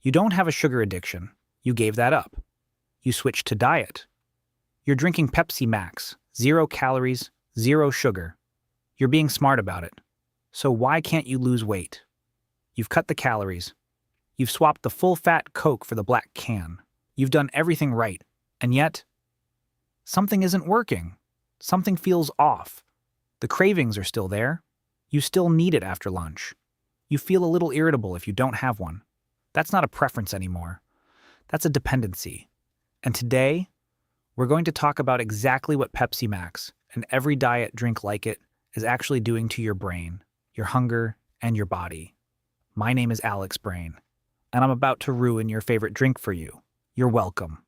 You don't have a sugar addiction. You gave that up. You switched to diet. You're drinking Pepsi Max, 0 calories, 0 sugar. You're being smart about it. So why can't you lose weight? You've cut the calories. You've swapped the full-fat Coke for the black can. You've done everything right. And yet, something isn't working. Something feels off. The cravings are still there. You still need it after lunch. You feel a little irritable if you don't have one. That's not a preference anymore. That's a dependency. And today, we're going to talk about exactly what Pepsi Max and every diet drink like it is actually doing to your brain, your hunger, and your body. My name is Alex Brain, and I'm about to ruin your favorite drink for you. You're welcome.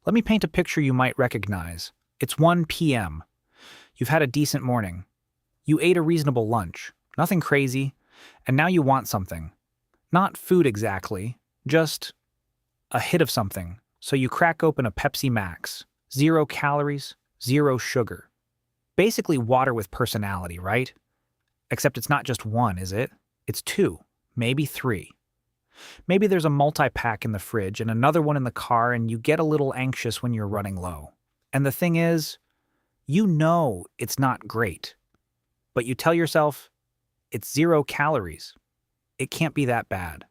Let me paint a picture you might recognize. It's 1 p.m. You've had a decent morning. You ate a reasonable lunch, nothing crazy, and now you want something. Not food exactly, just a hit of something. So you crack open a Pepsi Max, 0 calories, 0 sugar. Basically water with personality, right? Except it's not just one, is it? It's 2, maybe 3. Maybe there's a multi-pack in the fridge and another one in the car, and you get a little anxious when you're running low. And the thing is, you know it's not great. But you tell yourself, it's 0 calories. It can't be that bad.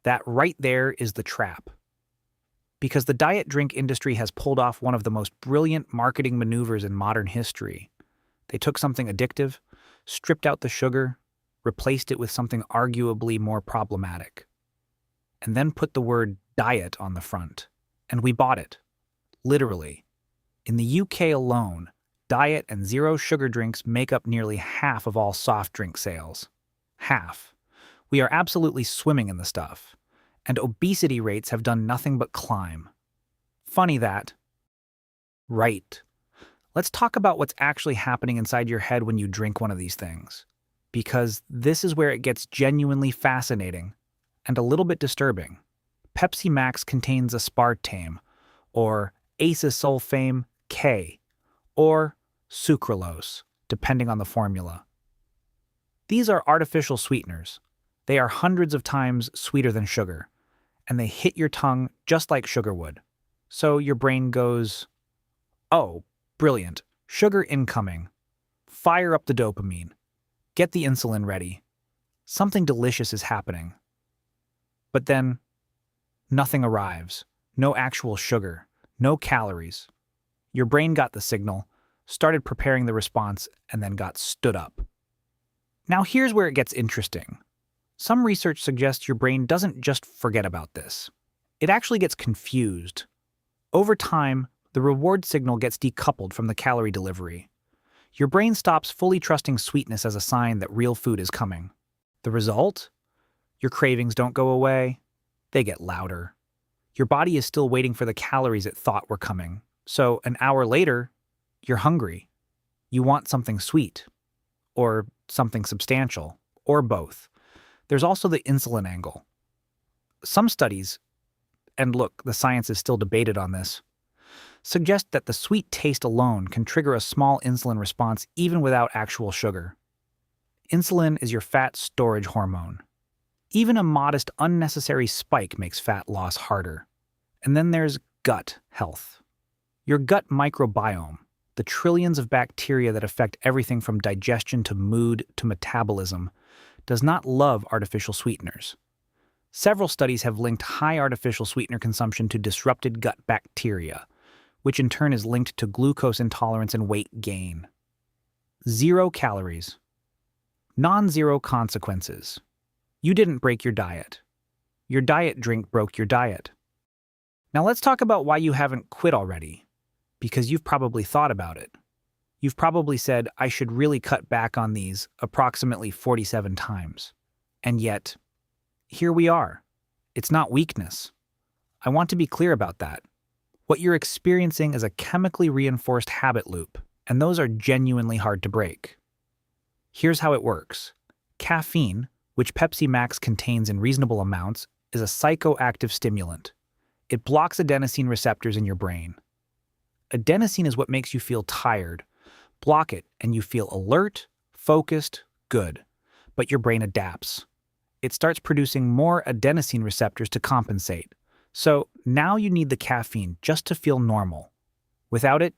That right there is the trap. Because the diet drink industry has pulled off one of the most brilliant marketing maneuvers in modern history. They took something addictive, stripped out the sugar, replaced it with something arguably more problematic, and then put the word diet on the front. And we bought it. Literally. In the UK alone, diet and 0 sugar drinks make up nearly half of all soft drink sales. Half. We are absolutely swimming in the stuff. And obesity rates have done nothing but climb. Funny that. Right. Let's talk about what's actually happening inside your head when you drink one of these things. Because this is where it gets genuinely fascinating and a little bit disturbing. Pepsi Max contains aspartame, or acesulfame K, or sucralose, depending on the formula. These are artificial sweeteners. They are hundreds of times sweeter than sugar, and they hit your tongue just like sugar would. So your brain goes, oh, brilliant, sugar incoming. Fire up the dopamine. Get the insulin ready. Something delicious is happening. But then, nothing arrives. No actual sugar. No calories. Your brain got the signal, started preparing the response, and then got stood up. Now here's where it gets interesting. Some research suggests your brain doesn't just forget about this. It actually gets confused. Over time, the reward signal gets decoupled from the calorie delivery. Your brain stops fully trusting sweetness as a sign that real food is coming. The result? Your cravings don't go away. They get louder. Your body is still waiting for the calories it thought were coming. So an hour later, you're hungry. You want something sweet. Or something substantial. Or both. There's also the insulin angle. Some studies, and look, the science is still debated on this, suggest that the sweet taste alone can trigger a small insulin response even without actual sugar. Insulin is your fat storage hormone. Even a modest, unnecessary spike makes fat loss harder. And then there's gut health. Your gut microbiome, the trillions of bacteria that affect everything from digestion to mood to metabolism, does not love artificial sweeteners. Several studies have linked high artificial sweetener consumption to disrupted gut bacteria, which in turn is linked to glucose intolerance and weight gain. 0 calories. Non-zero consequences. You didn't break your diet. Your diet drink broke your diet. Now let's talk about why you haven't quit already, because you've probably thought about it. You've probably said, I should really cut back on these approximately 47 times. And yet, here we are. It's not weakness. I want to be clear about that. What you're experiencing is a chemically reinforced habit loop, and those are genuinely hard to break. Here's how it works. Caffeine, which Pepsi Max contains in reasonable amounts, is a psychoactive stimulant. It blocks adenosine receptors in your brain. Adenosine is what makes you feel tired. Block it, and you feel alert, focused, good. But your brain adapts. it starts producing more adenosine receptors to compensate. So now you need the caffeine just to feel normal. Without it,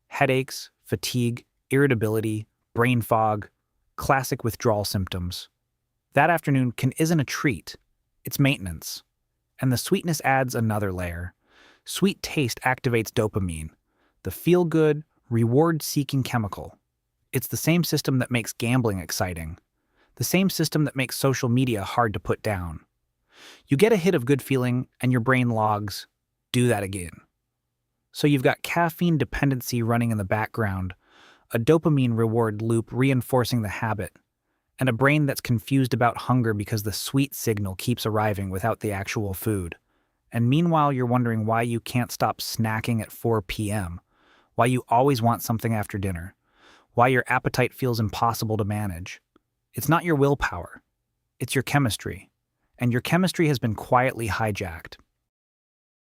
headaches, fatigue, irritability, brain fog, classic withdrawal symptoms. That afternoon isn't a treat, it's maintenance. And the sweetness adds another layer. Sweet taste activates dopamine, the feel-good, reward-seeking chemical. It's the same system that makes gambling exciting, the same system that makes social media hard to put down. You get a hit of good feeling and your brain logs, do that again. So you've got caffeine dependency running in the background, a dopamine reward loop reinforcing the habit, and a brain that's confused about hunger because the sweet signal keeps arriving without the actual food. And meanwhile, you're wondering why you can't stop snacking at 4 p.m., why you always want something after dinner, why your appetite feels impossible to manage. It's not your willpower, it's your chemistry, and your chemistry has been quietly hijacked.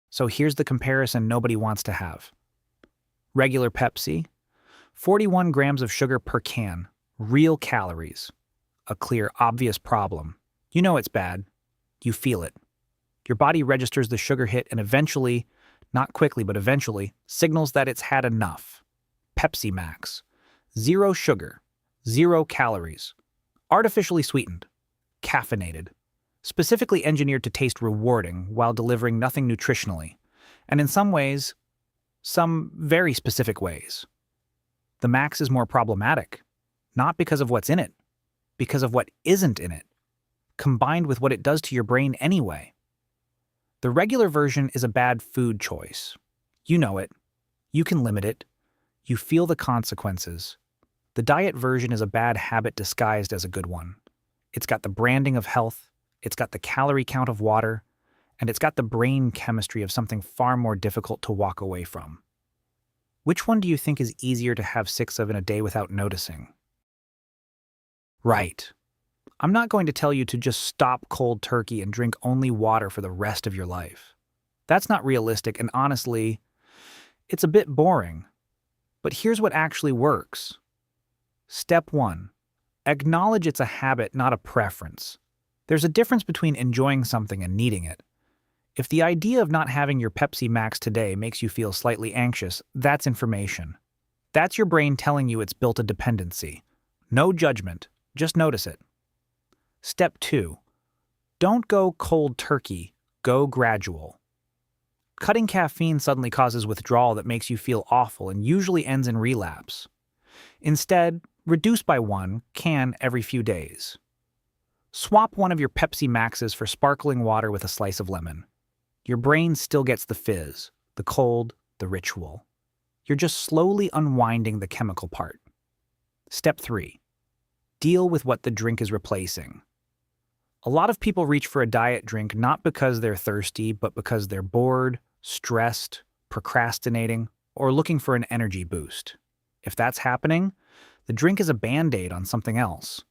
So here's the comparison nobody wants to have. Regular Pepsi, 41 grams of sugar per can, real calories. A clear, obvious problem. You know it's bad. You feel it. Your body registers the sugar hit and eventually, not quickly but eventually, signals that it's had enough. Pepsi Max. 0 sugar, 0 calories. Artificially sweetened. Caffeinated. Specifically engineered to taste rewarding while delivering nothing nutritionally. And in some ways, some very specific ways. The Max is more problematic. Not because of what's in it, because of what isn't in it, combined with what it does to your brain anyway. The regular version is a bad food choice. You know it. You can limit it. You feel the consequences. The diet version is a bad habit disguised as a good one. It's got the branding of health, it's got the calorie count of water, and it's got the brain chemistry of something far more difficult to walk away from. Which one do you think is easier to have 6 of in a day without noticing? Right. I'm not going to tell you to just stop cold turkey and drink only water for the rest of your life. That's not realistic, and honestly, it's a bit boring. But here's what actually works. Step 1. Acknowledge it's a habit, not a preference. There's a difference between enjoying something and needing it. If the idea of not having your Pepsi Max today makes you feel slightly anxious, that's information. That's your brain telling you it's built a dependency. No judgment. Just notice it. Step 2. Don't go cold turkey, go gradual. Cutting caffeine suddenly causes withdrawal that makes you feel awful and usually ends in relapse. Instead, reduce by 1 can every few days. Swap one of your Pepsi Maxes for sparkling water with a slice of lemon. Your brain still gets the fizz, the cold, the ritual. You're just slowly unwinding the chemical part. Step 3. Deal with what the drink is replacing. A lot of people reach for a diet drink not because they're thirsty, but because they're bored, stressed, procrastinating, or looking for an energy boost. If that's happening, the drink is a band-aid on something else.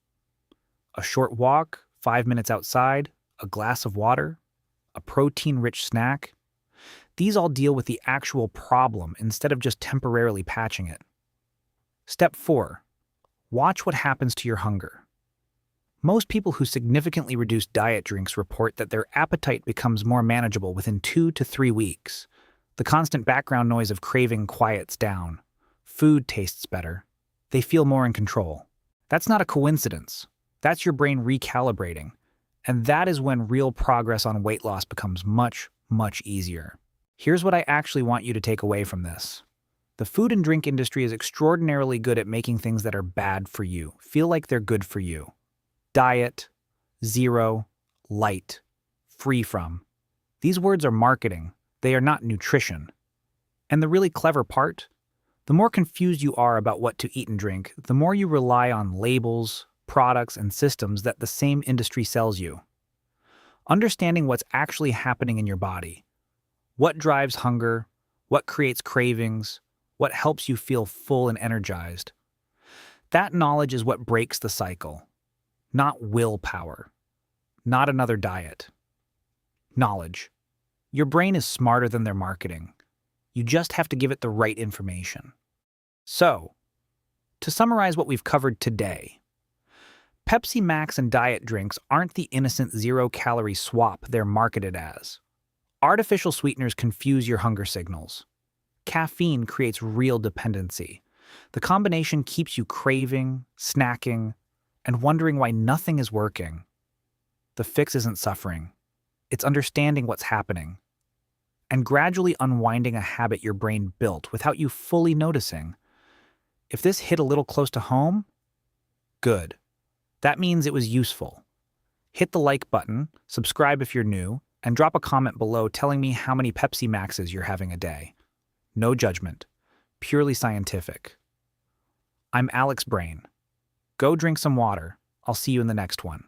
A short walk, 5 minutes outside, a glass of water, a protein-rich snack. These all deal with the actual problem instead of just temporarily patching it. Step 4. Watch what happens to your hunger. Most people who significantly reduce diet drinks report that their appetite becomes more manageable within 2 to 3 weeks. The constant background noise of craving quiets down. Food tastes better. They feel more in control. That's not a coincidence. That's your brain recalibrating. And that is when real progress on weight loss becomes much, much easier. Here's what I actually want you to take away from this. The food and drink industry is extraordinarily good at making things that are bad for you feel like they're good for you. Diet, zero, light, free from. These words are marketing. They are not nutrition. And the really clever part? The more confused you are about what to eat and drink, the more you rely on labels, products, and systems that the same industry sells you. Understanding what's actually happening in your body. What drives hunger? What creates cravings? What helps you feel full and energized? That knowledge is what breaks the cycle. Not willpower. Not another diet. Knowledge. Your brain is smarter than their marketing. You just have to give it the right information. So, to summarize what we've covered today, Pepsi Max and diet drinks aren't the innocent zero-calorie swap they're marketed as. Artificial sweeteners confuse your hunger signals. Caffeine creates real dependency. The combination keeps you craving, snacking, and wondering why nothing is working. The fix isn't suffering. It's understanding what's happening and gradually unwinding a habit your brain built without you fully noticing. If this hit a little close to home, good. That means it was useful. Hit the like button, subscribe if you're new, and drop a comment below telling me how many Pepsi Maxes you're having a day. No judgment, purely scientific. I'm Alex Brain. Go drink some water. I'll see you in the next one.